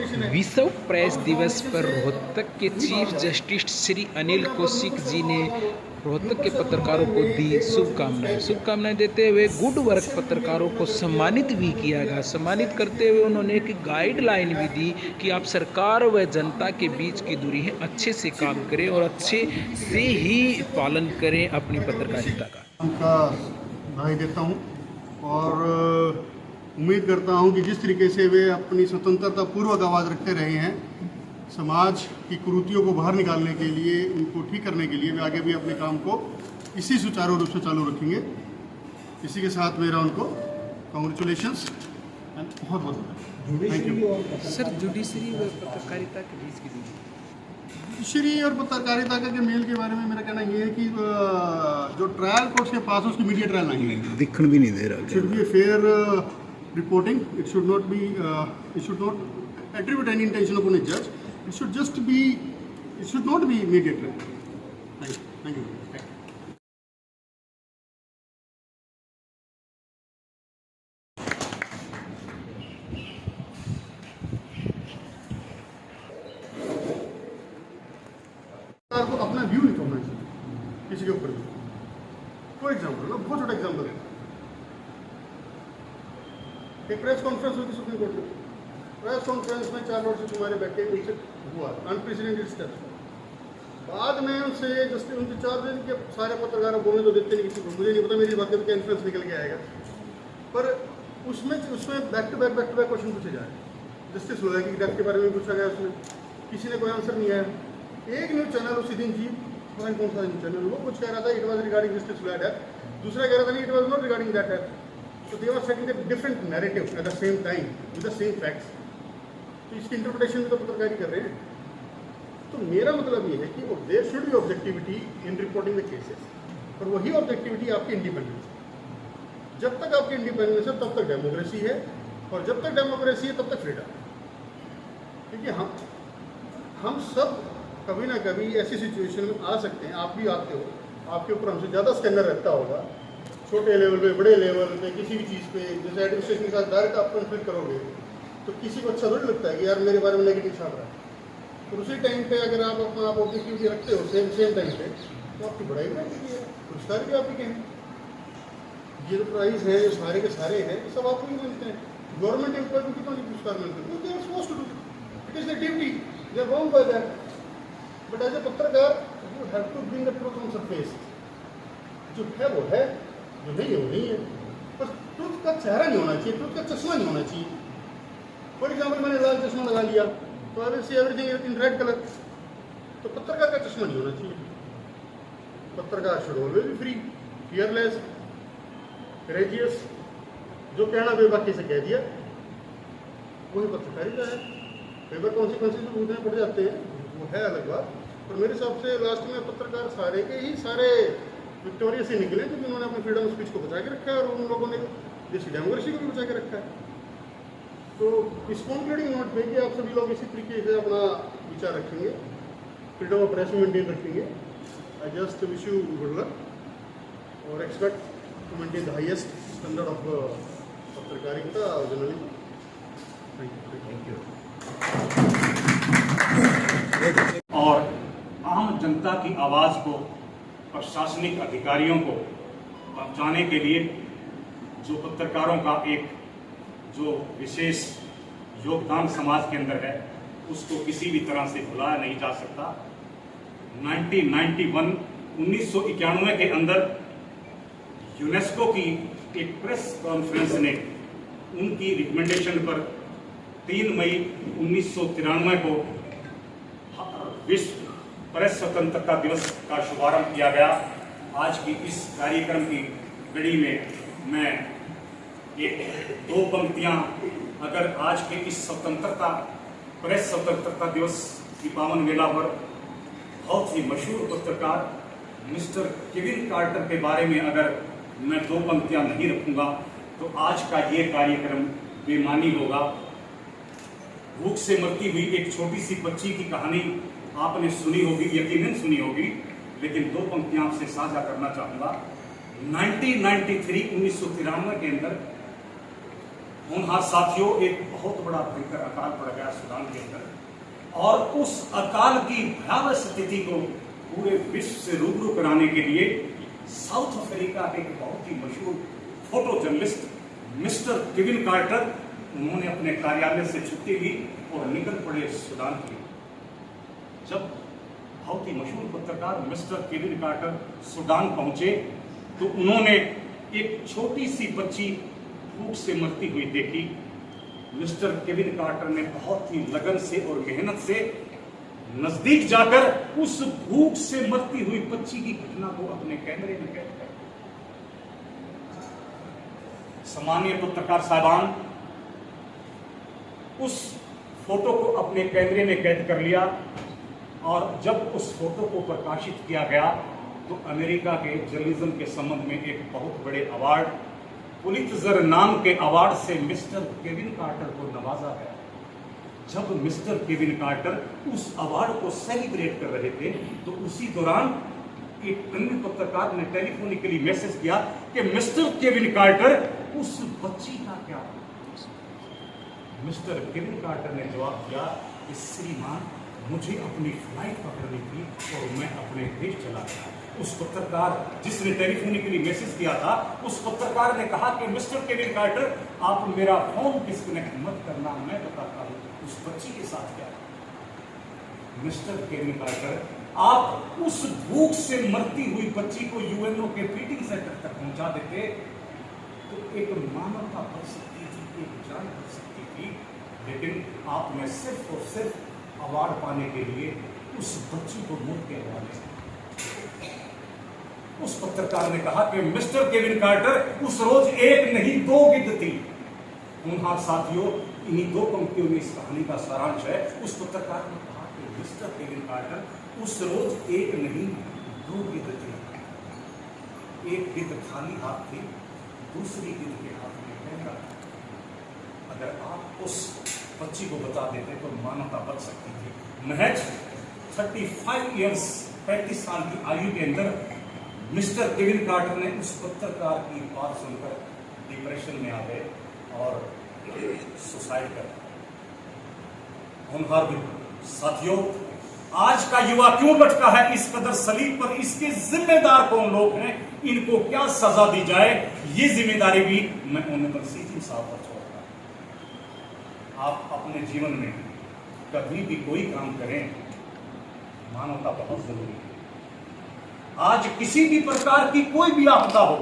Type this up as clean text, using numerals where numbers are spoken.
Competition है। विश्व press दिवस पर रोहतक के चीफ जस्टिस श्री अनिल कौशिक जी ने रोहतक के पत्रकारों को दी शुभकामनाएं देते हुए गुड वर्क पत्रकारों को सम्मानित भी किया गया। सम्मानित करते हुए उन्होंने एक गाइडलाइन भी दी कि आप सरकार व जनता के बीच की दूरी है, अच्छे से काम करें और अच्छे से ही पालन करें अपनी पत्रकारिता का। उनका बधाई देता हूँ और उम्मीद करता हूँ कि जिस तरीके से वे अपनी स्वतंत्रता पूर्वक आवाज़ रखते रहे हैं, समाज की कुरीतियों को बाहर निकालने के लिए, उनको ठीक करने के लिए वे आगे भी अपने काम को इसी सुचारू रूप से चालू रखेंगे। इसी के साथ मेरा उनको कांग्रेचुलेशंस एंड बहुत बहुत थैंक यू। सर, जुडिशरी व पत्रकारिता के बीच की दूरी, जुडिशरी और पत्रकारिता के मेल के बारे में मेरा कहना ये है कि जो ट्रायल कोर्ट्स के पास उसकी मीडिया ट्रायल नहीं है, दिखण भी नहीं दे रहा। It should be fair reporting, it should not attribute any intention upon a judge. It should just be, it should not be immediate trial. Thank you. को अपना व्यू नहीं छोड़ना चाहिए किसी के ऊपर भी। फॉर एग्जाम्पल, बहुत छोटा एग्जाम्पल है, एक प्रेस कॉन्फ्रेंस हुई थी सुप्रीम कोर्ट में। प्रेस कॉन्फ्रेंस में 4 वर्ष से तुम्हारे बैठे उनसे हुआ अनप्रेसिडेंटेड स्टेप्स। बाद में उनसे जस्ट उनसे 4 दिन के सारे पत्रकार बोलने तो देते नहीं किसी को, मुझे नहीं पता मेरी बात क्या इन्फ्लुएंस निकल के आएगा, पर उसमें बैक टू बैक क्वेश्चन पूछे जाए। जस्टिस लोया की डेथ के बारे में पूछा गया, उसमें किसी ने कोई आंसर नहीं आया। एक न्यूज़ चैनल उसी दिन जी, कौन सा न्यूज़ चैनल, वो कुछ कह रहा था it was regarding justice Loya death, दूसरा कह रहा था नहीं it was not regarding that death. So they were setting a different narrative at the same time with the same facts. तो इसकी इंटरप्रिटेशन भी तो पत्रकारी कर रहे हैं। तो मेरा मतलब ये है कि there should be objectivity in reporting the cases, और वही ऑब्जेक्टिविटी आपकी इंडिपेंडेंस है। जब तक आपकी इंडिपेंडेंस है तब तक डेमोक्रेसी है, और जब तक डेमोक्रेसी है तब तक फ्रीडम। क्योंकि हम सब कभी ना कभी ऐसी सिचुएशन में आ सकते हैं, आप भी आते हो, आपके ऊपर हमसे ज़्यादा स्कैनर रहता होगा, छोटे लेवल पे, बड़े लेवल पे, किसी भी चीज़ पे। जैसे एडमिनिस्ट्रेशन के साथ डायरेक्ट आप कन्फ्लिक्ट करोगे तो किसी को अच्छा थोड़ी लगता है कि यार मेरे बारे में नेगेटिव छाप रहा है। तो उसी टाइम पे अगर आप अपना ऑब्जेक्टिविटी रखते हो सेम टाइम पे, तो आपकी बढ़ाई भी रहती है, पुरस्कार भी आपके हैं। ये जो प्राइज़ है, जो सारे के सारे हैं, सब आपको ही मिलते हैं। गवर्नमेंट एम्प्लॉय को कितना पुरस्कार मिलते हैं, they are supposed to do, it is the duty, they are bound by that. But as a पत्रकार you have to bring the truth on surface. जो है वो है, जो नहीं है वो नहीं है। बस ट्रुथ का चेहरा नहीं होना चाहिए, ट्रुथ का चश्मा नहीं होना चाहिए। फॉर एग्जाम्पल, मैंने लाल चश्मा लगा लिया तो I will see everything in red colour. तो पत्रकार का चश्मा नहीं होना चाहिए। पत्रकार should always be free, fearless, courageous. जो कहना बेबाकी से कह दिया, वही पत्रकारिता है। कई बार कॉन्सिक्वेंसेस भी भुगतने पड़ जाते हैं, वो है अलग बात। पर मेरे हिसाब से लास्ट में पत्रकार सारे के ही सारे विक्टोरियस ही निकले, क्योंकि उन्होंने अपने फ्रीडम ऑफ स्पीच को बचा के रखा है, और उन लोगों ने देश की डेमोक्रेसी को भी बचा के रखा है। तो इस कंक्लूडिंग नोट पे कि आप सभी लोग इसी तरीके से अपना विचार रखेंगे, फ्रीडम ऑफ प्रेस मेंटेन रखेंगे। I just wish you good luck और expect to maintain the highest standard of पत्रकारिता और जर्नलिज्म। Thank you. और आम जनता की आवाज़ को प्रशासनिक अधिकारियों को पहुंचाने के लिए जो पत्रकारों का एक जो विशेष योगदान समाज के अंदर है, उसको किसी भी तरह से भुलाया नहीं जा सकता। 1991 के अंदर यूनेस्को की एक प्रेस कॉन्फ्रेंस ने उनकी रिकमेंडेशन पर 3 मई 1993 को विश्व प्रेस स्वतंत्रता दिवस का शुभारंभ किया गया। आज की इस कार्यक्रम की कड़ी में मैं ये 2 पंक्तियां, अगर आज के इस प्रेस स्वतंत्रता दिवस की पावन मेला पर बहुत ही मशहूर पत्रकार मिस्टर केविन कार्टर के बारे में अगर मैं 2 पंक्तियां नहीं रखूंगा तो आज का ये कार्यक्रम बेमानी होगा। भूख से मरती हुई एक छोटी सी बच्ची की कहानी आपने सुनी होगी, यकीनन सुनी होगी, लेकिन 2 पंक्तियां आपसे साझा करना चाहूंगा। 1993 के अंदर होनहार साथियों, एक बहुत बड़ा भयंकर अकाल पड़ गया सूडान के अंदर, और उस अकाल की भयावह स्थिति को पूरे विश्व से रूबरू कराने के लिए साउथ अफ्रीका के एक बहुत ही मशहूर photo journalist mister Kevin Carter, उन्होंने अपने कार्यालय से छुट्टी ली और निकल पड़े सूडान के लिए। जब बहुत ही मशहूर पत्रकार मिस्टर केविन कार्टर सूडान पहुंचे तो उन्होंने एक छोटी सी बच्ची भूख से मरती हुई देखी। मिस्टर केविन कार्टर ने बहुत ही लगन से और मेहनत से नजदीक जाकर उस भूख से मरती हुई बच्ची की घटना को अपने कैमरे में कैद कर। सामान्य पत्रकार साहबान उस फोटो को अपने कैमरे में कैद कर लिया, और जब उस फोटो को प्रकाशित किया गया तो अमेरिका के जर्नलिज्म के संबंध में एक बहुत बड़े अवार्ड, पुलित्जर नाम के अवार्ड से मिस्टर केविन कार्टर को नवाजा गया। जब मिस्टर केविन कार्टर उस अवार्ड को सेलिब्रेट कर रहे थे तो उसी दौरान एक अन्य पत्रकार ने टेलीफोनिकली मैसेज किया कि मिस्टर केविन कार्टर, उस बच्ची का क्या? मिस्टर केविन कार्टर ने जवाब दिया कि श्रीमान, मुझे अपनी फ्लाइट पकड़नी थी और मैं अपने देश चला गया। उस पत्रकार जिसने टेलीफोनिकली मैसेज किया था, उस पत्रकार ने कहा कि मिस्टर केविन कार्टर, आप मेरा फोन डिस्कनेक्ट मत करना, मैं बताता हूं उस बच्ची के साथ क्या। मिस्टर केविन कार्टर, आप उस भूख से मरती हुई बच्ची को यूएनओ के फीडिंग सेंटर तक पहुंचा देते तो एक मानवता बच सकती थी, एक जान बच सकती थी, लेकिन आपने सिर्फ और सिर्फ अवार्ड पाने के लिए उस बच्ची को मौत के हवाले से। उस पत्रकार ने कहा कि मिस्टर केविन कार्टर, उस रोज एक नहीं दो गिद्ध थी। होनहार साथियों, इन्हीं दो पंक्तियों में इस कहानी का सारांश है। उस पत्रकार ने कहा कि मिस्टर केविन कार्टर, उस रोज एक नहीं दो गिद्ध थी। एक गिद्ध खाली हाथ थी, दूसरी गिद्ध के हाथ में कैमरा था। अगर आप उस बच्ची को बता देते तो मानवता बच सकती थी। महज 35 ईयर्स 35 साल की आयु के अंदर मिस्टर केविन कार्टर ने उस पत्रकार की बात सुनकर डिप्रेशन में आ गए और सुसाइड कर। होनहार साथियों, आज का युवा क्यों भटका है इस कदर सलीब पर? इसके जिम्मेदार कौन लोग हैं? इनको क्या सजा दी जाए? ये जिम्मेदारी भी मैं ऑनरेबल सीजी साहब पर छोड़ता हूं। आप अपने जीवन में कभी भी कोई काम करें, मानवता बहुत जरूरी है। आज किसी भी प्रकार की कोई भी आपदा हो,